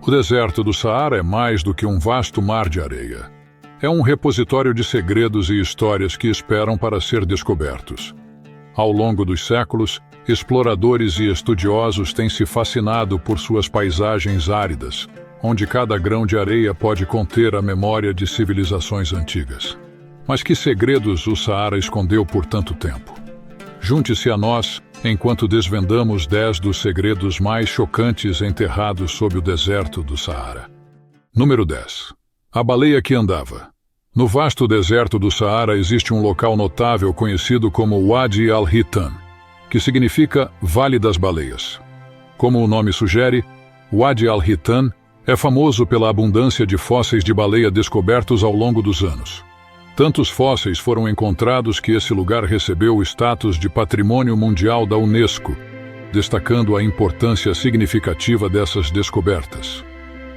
O deserto do Saara é mais do que um vasto mar de areia. É um repositório de segredos e histórias que esperam para ser descobertos. Ao longo dos séculos, exploradores e estudiosos têm se fascinado por suas paisagens áridas, onde cada grão de areia pode conter a memória de civilizações antigas. Mas que segredos o Saara escondeu por tanto tempo? Junte-se a nós enquanto desvendamos 10 dos segredos mais chocantes enterrados sob o deserto do Saara. Número 10. A baleia que andava. No vasto deserto do Saara existe um local notável conhecido como Wadi al-Hitan, que significa Vale das Baleias. Como o nome sugere, Wadi al-Hitan é famoso pela abundância de fósseis de baleia descobertos ao longo dos anos. Tantos fósseis foram encontrados que esse lugar recebeu o status de Patrimônio Mundial da Unesco, destacando a importância significativa dessas descobertas.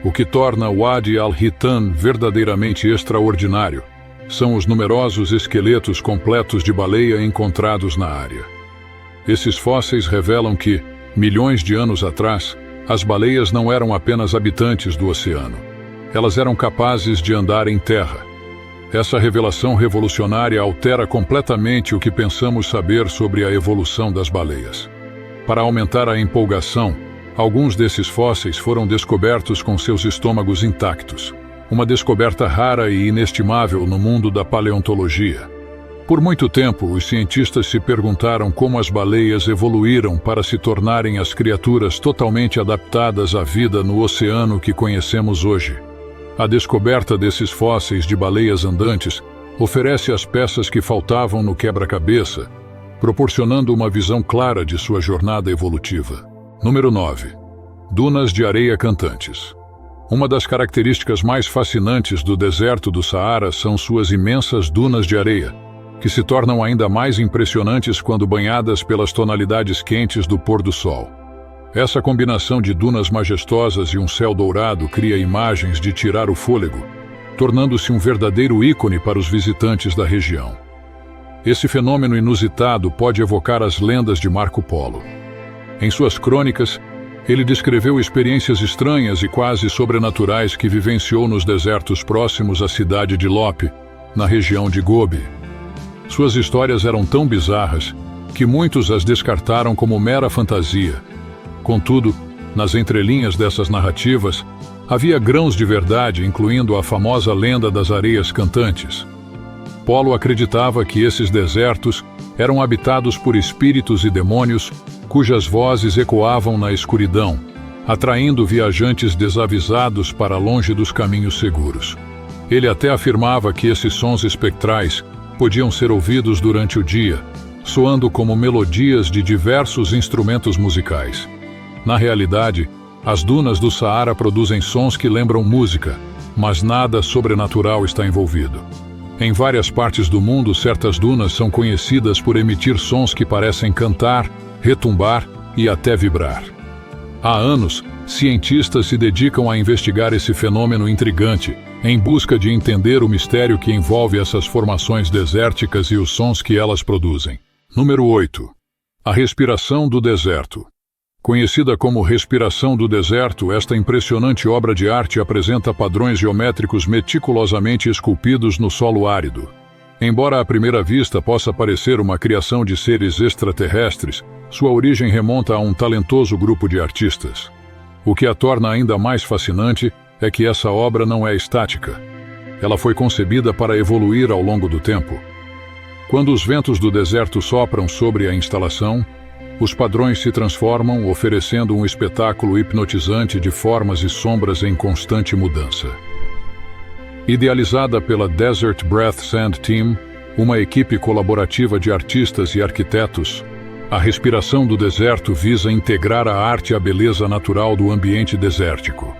O que torna Wadi al-Hitan verdadeiramente extraordinário são os numerosos esqueletos completos de baleia encontrados na área. Esses fósseis revelam que, milhões de anos atrás, as baleias não eram apenas habitantes do oceano. Elas eram capazes de andar em terra. Essa revelação revolucionária altera completamente o que pensamos saber sobre a evolução das baleias. Para aumentar a empolgação, alguns desses fósseis foram descobertos com seus estômagos intactos, uma descoberta rara e inestimável no mundo da paleontologia. Por muito tempo, os cientistas se perguntaram como as baleias evoluíram para se tornarem as criaturas totalmente adaptadas à vida no oceano que conhecemos hoje. A descoberta desses fósseis de baleias andantes oferece as peças que faltavam no quebra-cabeça, proporcionando uma visão clara de sua jornada evolutiva. Número 9. Dunas de areia cantantes. Uma das características mais fascinantes do deserto do Saara são suas imensas dunas de areia, que se tornam ainda mais impressionantes quando banhadas pelas tonalidades quentes do pôr do sol. Essa combinação de dunas majestosas e um céu dourado cria imagens de tirar o fôlego, tornando-se um verdadeiro ícone para os visitantes da região. Esse fenômeno inusitado pode evocar as lendas de Marco Polo. Em suas crônicas, ele descreveu experiências estranhas e quase sobrenaturais que vivenciou nos desertos próximos à cidade de Lope, na região de Gobi. Suas histórias eram tão bizarras que muitos as descartaram como mera fantasia. Contudo, nas entrelinhas dessas narrativas, havia grãos de verdade, incluindo a famosa lenda das areias cantantes. Polo acreditava que esses desertos eram habitados por espíritos e demônios cujas vozes ecoavam na escuridão, atraindo viajantes desavisados para longe dos caminhos seguros. Ele até afirmava que esses sons espectrais podiam ser ouvidos durante o dia, soando como melodias de diversos instrumentos musicais. Na realidade, as dunas do Saara produzem sons que lembram música, mas nada sobrenatural está envolvido. Em várias partes do mundo, certas dunas são conhecidas por emitir sons que parecem cantar, retumbar e até vibrar. Há anos, cientistas se dedicam a investigar esse fenômeno intrigante, em busca de entender o mistério que envolve essas formações desérticas e os sons que elas produzem. Número 8. A respiração do deserto. Conhecida como Respiração do Deserto, esta impressionante obra de arte apresenta padrões geométricos meticulosamente esculpidos no solo árido. Embora à primeira vista possa parecer uma criação de seres extraterrestres, sua origem remonta a um talentoso grupo de artistas. O que a torna ainda mais fascinante é que essa obra não é estática. Ela foi concebida para evoluir ao longo do tempo. Quando os ventos do deserto sopram sobre a instalação, os padrões se transformam, oferecendo um espetáculo hipnotizante de formas e sombras em constante mudança. Idealizada pela Desert Breath Sand Team, uma equipe colaborativa de artistas e arquitetos, a respiração do deserto visa integrar a arte e a beleza natural do ambiente desértico.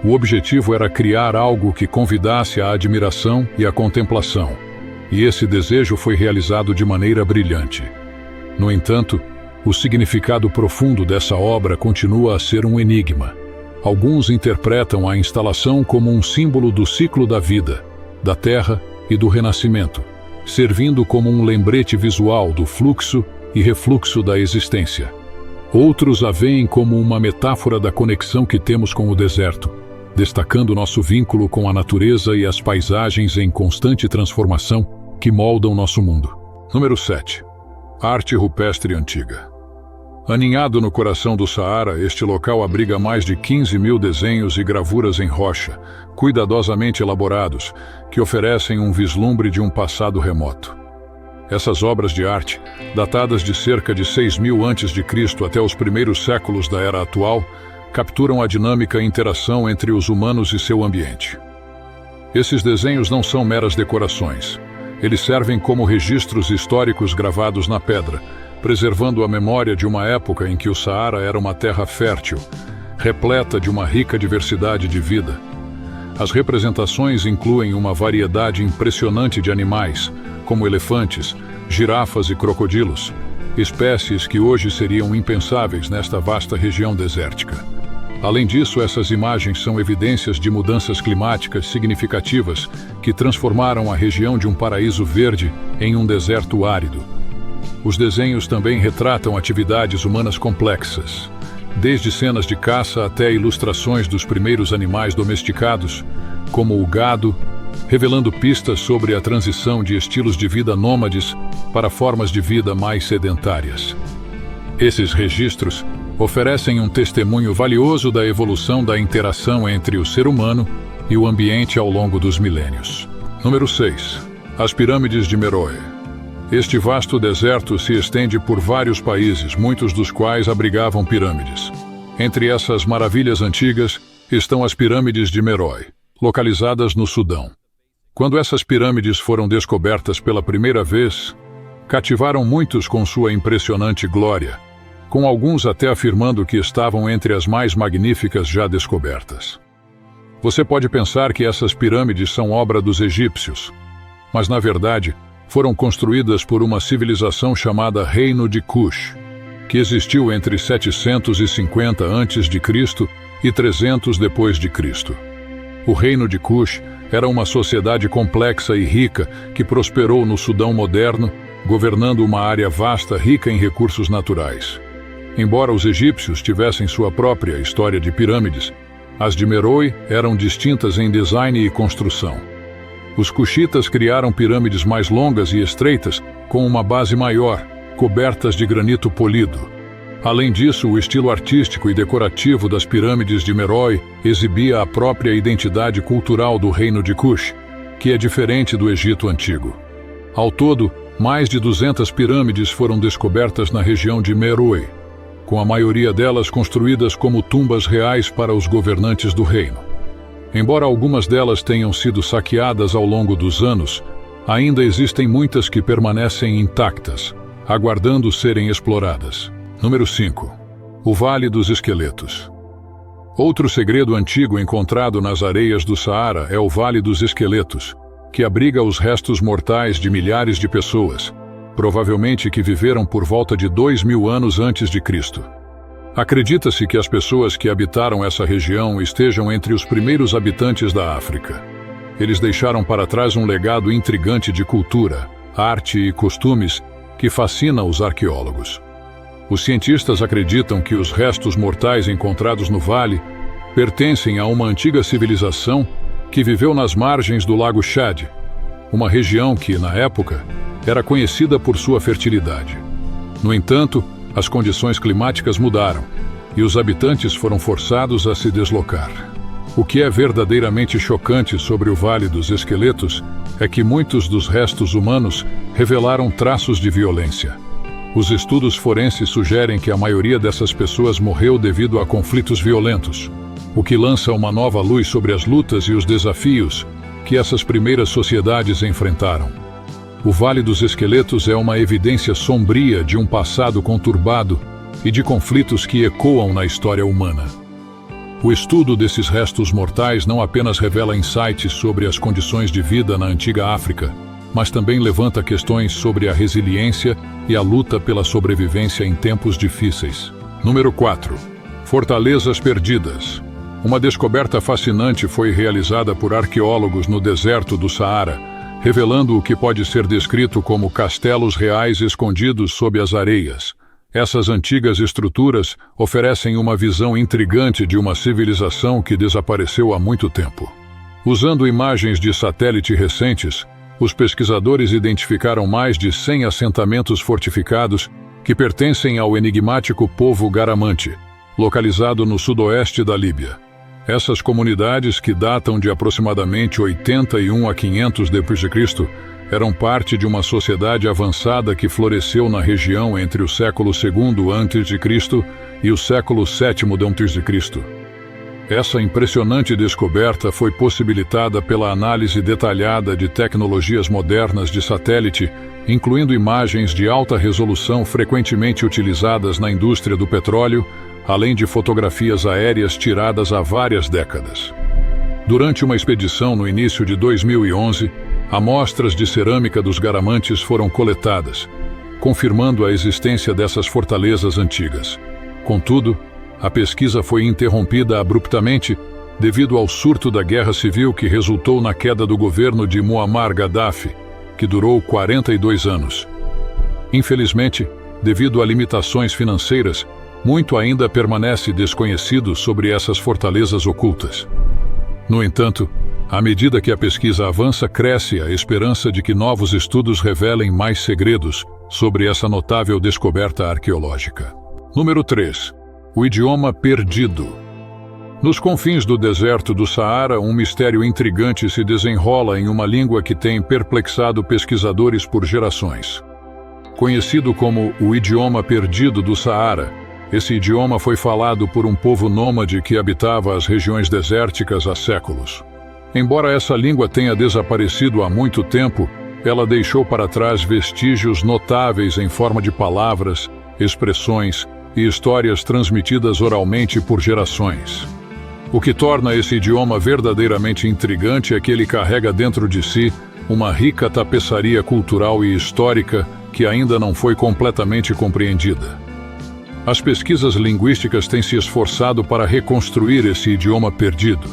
O objetivo era criar algo que convidasse à admiração e à contemplação, e esse desejo foi realizado de maneira brilhante. No entanto, o significado profundo dessa obra continua a ser um enigma. Alguns interpretam a instalação como um símbolo do ciclo da vida, da terra e do renascimento, servindo como um lembrete visual do fluxo e refluxo da existência. Outros a veem como uma metáfora da conexão que temos com o deserto, destacando nosso vínculo com a natureza e as paisagens em constante transformação que moldam nosso mundo. Número 7. Arte rupestre antiga. Aninhado no coração do Saara, este local abriga mais de 15.000 desenhos e gravuras em rocha, cuidadosamente elaborados, que oferecem um vislumbre de um passado remoto. Essas obras de arte, datadas de cerca de 6.000 a.C. até os primeiros séculos da era atual, capturam a dinâmica interação entre os humanos e seu ambiente. Esses desenhos não são meras decorações. Eles servem como registros históricos gravados na pedra, preservando a memória de uma época em que o Saara era uma terra fértil, repleta de uma rica diversidade de vida. As representações incluem uma variedade impressionante de animais, como elefantes, girafas e crocodilos, espécies que hoje seriam impensáveis nesta vasta região desértica. Além disso, essas imagens são evidências de mudanças climáticas significativas que transformaram a região de um paraíso verde em um deserto árido. Os desenhos também retratam atividades humanas complexas, desde cenas de caça até ilustrações dos primeiros animais domesticados, como o gado, revelando pistas sobre a transição de estilos de vida nômades para formas de vida mais sedentárias. Esses registros oferecem um testemunho valioso da evolução da interação entre o ser humano e o ambiente ao longo dos milênios. Número 6. As pirâmides de Meroe. Este vasto deserto se estende por vários países, muitos dos quais abrigavam pirâmides. Entre essas maravilhas antigas estão as pirâmides de Meroe, localizadas no Sudão. Quando essas pirâmides foram descobertas pela primeira vez, cativaram muitos com sua impressionante glória, com alguns até afirmando que estavam entre as mais magníficas já descobertas. Você pode pensar que essas pirâmides são obra dos egípcios, mas na verdade foram construídas por uma civilização chamada Reino de Kush, que existiu entre 750 a.C. e 300 depois de Cristo. O Reino de Kush era uma sociedade complexa e rica que prosperou no Sudão moderno, governando uma área vasta rica em recursos naturais. Embora os egípcios tivessem sua própria história de pirâmides, as de Meroe eram distintas em design e construção. Os cuxitas criaram pirâmides mais longas e estreitas, com uma base maior, cobertas de granito polido. Além disso, o estilo artístico e decorativo das pirâmides de Meroe exibia a própria identidade cultural do Reino de Kush, que é diferente do Egito Antigo. Ao todo, mais de 200 pirâmides foram descobertas na região de Meroe, com a maioria delas construídas como tumbas reais para os governantes do reino. Embora algumas delas tenham sido saqueadas ao longo dos anos, ainda existem muitas que permanecem intactas, aguardando serem exploradas. Número 5. O Vale dos Esqueletos. Outro segredo antigo encontrado nas areias do Saara é o Vale dos Esqueletos, que abriga os restos mortais de milhares de pessoas, provavelmente que viveram por volta de 2.000 anos antes de Cristo. Acredita-se que as pessoas que habitaram essa região estejam entre os primeiros habitantes da África. Eles deixaram para trás um legado intrigante de cultura, arte e costumes que fascina os arqueólogos. Os cientistas acreditam que os restos mortais encontrados no vale pertencem a uma antiga civilização que viveu nas margens do Lago Chad, uma região que, na época, era conhecida por sua fertilidade. No entanto, as condições climáticas mudaram e os habitantes foram forçados a se deslocar. O que é verdadeiramente chocante sobre o Vale dos Esqueletos é que muitos dos restos humanos revelaram traços de violência. Os estudos forenses sugerem que a maioria dessas pessoas morreu devido a conflitos violentos, o que lança uma nova luz sobre as lutas e os desafios que essas primeiras sociedades enfrentaram. O Vale dos Esqueletos é uma evidência sombria de um passado conturbado e de conflitos que ecoam na história humana. O estudo desses restos mortais não apenas revela insights sobre as condições de vida na antiga África, mas também levanta questões sobre a resiliência e a luta pela sobrevivência em tempos difíceis. Número 4. Fortalezas perdidas. Uma descoberta fascinante foi realizada por arqueólogos no deserto do Saara, revelando o que pode ser descrito como castelos reais escondidos sob as areias, Essas antigas estruturas oferecem uma visão intrigante de uma civilização que desapareceu há muito tempo. Usando imagens de satélite recentes, os pesquisadores identificaram mais de 100 assentamentos fortificados que pertencem ao enigmático povo Garamante, localizado no sudoeste da Líbia. Essas comunidades, que datam de aproximadamente 81 a 500 d.C., eram parte de uma sociedade avançada que floresceu na região entre o século II a.C. e o século VII d.C. Essa impressionante descoberta foi possibilitada pela análise detalhada de tecnologias modernas de satélite, incluindo imagens de alta resolução frequentemente utilizadas na indústria do petróleo, além de fotografias aéreas tiradas há várias décadas. Durante uma expedição no início de 2011, amostras de cerâmica dos Garamantes foram coletadas, confirmando a existência dessas fortalezas antigas. Contudo, a pesquisa foi interrompida abruptamente devido ao surto da guerra civil que resultou na queda do governo de Muammar Gaddafi, que durou 42 anos. Infelizmente, devido a limitações financeiras, muito ainda permanece desconhecido sobre essas fortalezas ocultas. No entanto, à medida que a pesquisa avança, cresce a esperança de que novos estudos revelem mais segredos sobre essa notável descoberta arqueológica. Número 3. O idioma perdido. Nos confins do deserto do Saara, um mistério intrigante se desenrola em uma língua que tem perplexado pesquisadores por gerações. Conhecido como o idioma perdido do Saara, esse idioma foi falado por um povo nômade que habitava as regiões desérticas há séculos. Embora essa língua tenha desaparecido há muito tempo, ela deixou para trás vestígios notáveis em forma de palavras, expressões e histórias transmitidas oralmente por gerações. O que torna esse idioma verdadeiramente intrigante é que ele carrega dentro de si uma rica tapeçaria cultural e histórica que ainda não foi completamente compreendida. As pesquisas linguísticas têm se esforçado para reconstruir esse idioma perdido,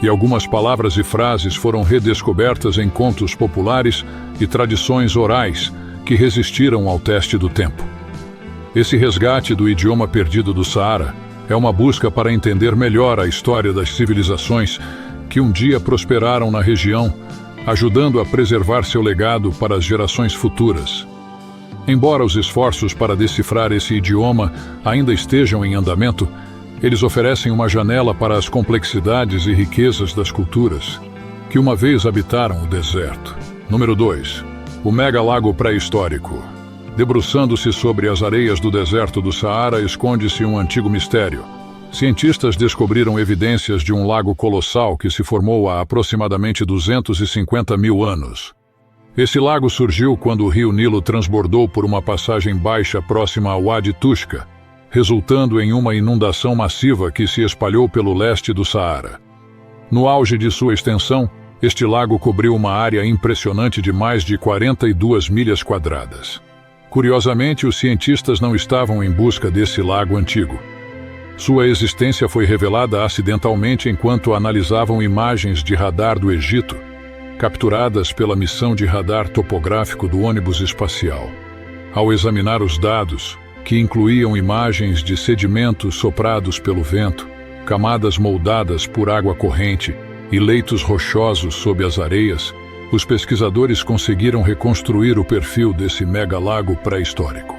e algumas palavras e frases foram redescobertas em contos populares e tradições orais que resistiram ao teste do tempo. Esse resgate do idioma perdido do Saara é uma busca para entender melhor a história das civilizações que um dia prosperaram na região, ajudando a preservar seu legado para as gerações futuras. Embora os esforços para decifrar esse idioma ainda estejam em andamento, eles oferecem uma janela para as complexidades e riquezas das culturas que uma vez habitaram o deserto. Número 2. O mega-lago pré-histórico. Debruçando-se sobre as areias do deserto do Saara, esconde-se um antigo mistério. Cientistas descobriram evidências de um lago colossal que se formou há aproximadamente 250 mil anos. Esse lago surgiu quando o rio Nilo transbordou por uma passagem baixa próxima ao Wadi Tushka, resultando em uma inundação massiva que se espalhou pelo leste do Saara. No auge de sua extensão, este lago cobriu uma área impressionante de mais de 42 milhas quadradas. Curiosamente, os cientistas não estavam em busca desse lago antigo. Sua existência foi revelada acidentalmente enquanto analisavam imagens de radar do Egito, capturadas pela missão de radar topográfico do ônibus espacial. Ao examinar os dados, que incluíam imagens de sedimentos soprados pelo vento, camadas moldadas por água corrente e leitos rochosos sob as areias, os pesquisadores conseguiram reconstruir o perfil desse mega-lago pré-histórico.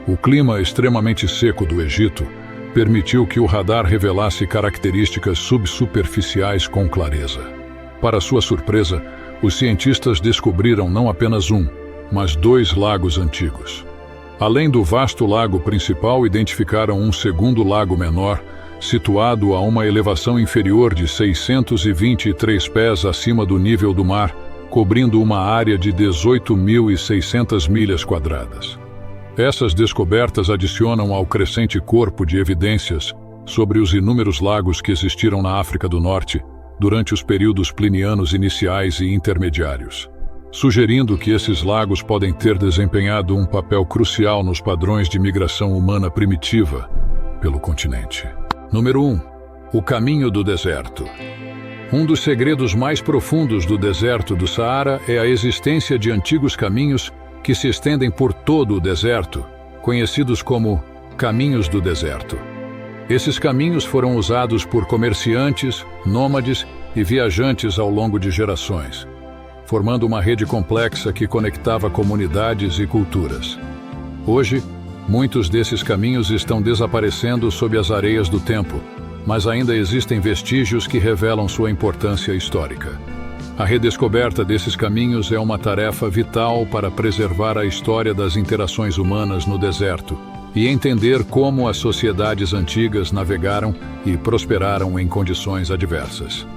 O clima extremamente seco do Egito permitiu que o radar revelasse características subsuperficiais com clareza. Para sua surpresa, os cientistas descobriram não apenas um, mas 2 lagos antigos. Além do vasto lago principal, identificaram um segundo lago menor, situado a uma elevação inferior de 623 pés acima do nível do mar, cobrindo uma área de 18.600 milhas quadradas. Essas descobertas adicionam ao crescente corpo de evidências sobre os inúmeros lagos que existiram na África do Norte durante os períodos plinianos iniciais e intermediários, sugerindo que esses lagos podem ter desempenhado um papel crucial nos padrões de migração humana primitiva pelo continente. Número 1. O caminho do deserto. Um dos segredos mais profundos do deserto do Saara é a existência de antigos caminhos que se estendem por todo o deserto, conhecidos como Caminhos do Deserto. Esses caminhos foram usados por comerciantes, nômades e viajantes ao longo de gerações, formando uma rede complexa que conectava comunidades e culturas. Hoje, muitos desses caminhos estão desaparecendo sob as areias do tempo, mas ainda existem vestígios que revelam sua importância histórica. A redescoberta desses caminhos é uma tarefa vital para preservar a história das interações humanas no deserto e entender como as sociedades antigas navegaram e prosperaram em condições adversas.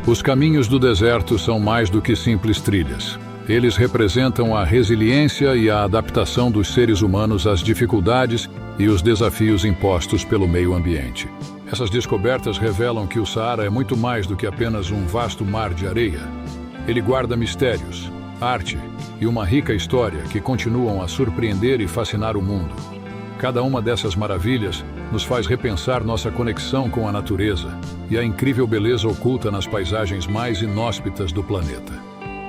Os caminhos do deserto são mais do que simples trilhas. Eles representam a resiliência e a adaptação dos seres humanos às dificuldades e os desafios impostos pelo meio ambiente. Essas descobertas revelam que o Saara é muito mais do que apenas um vasto mar de areia. Ele guarda mistérios, arte e uma rica história que continuam a surpreender e fascinar o mundo. Cada uma dessas maravilhas nos faz repensar nossa conexão com a natureza e a incrível beleza oculta nas paisagens mais inóspitas do planeta.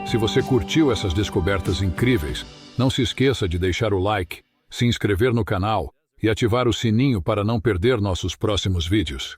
Se você curtiu essas descobertas incríveis, não se esqueça de deixar o like, se inscrever no canal e ativar o sininho para não perder nossos próximos vídeos.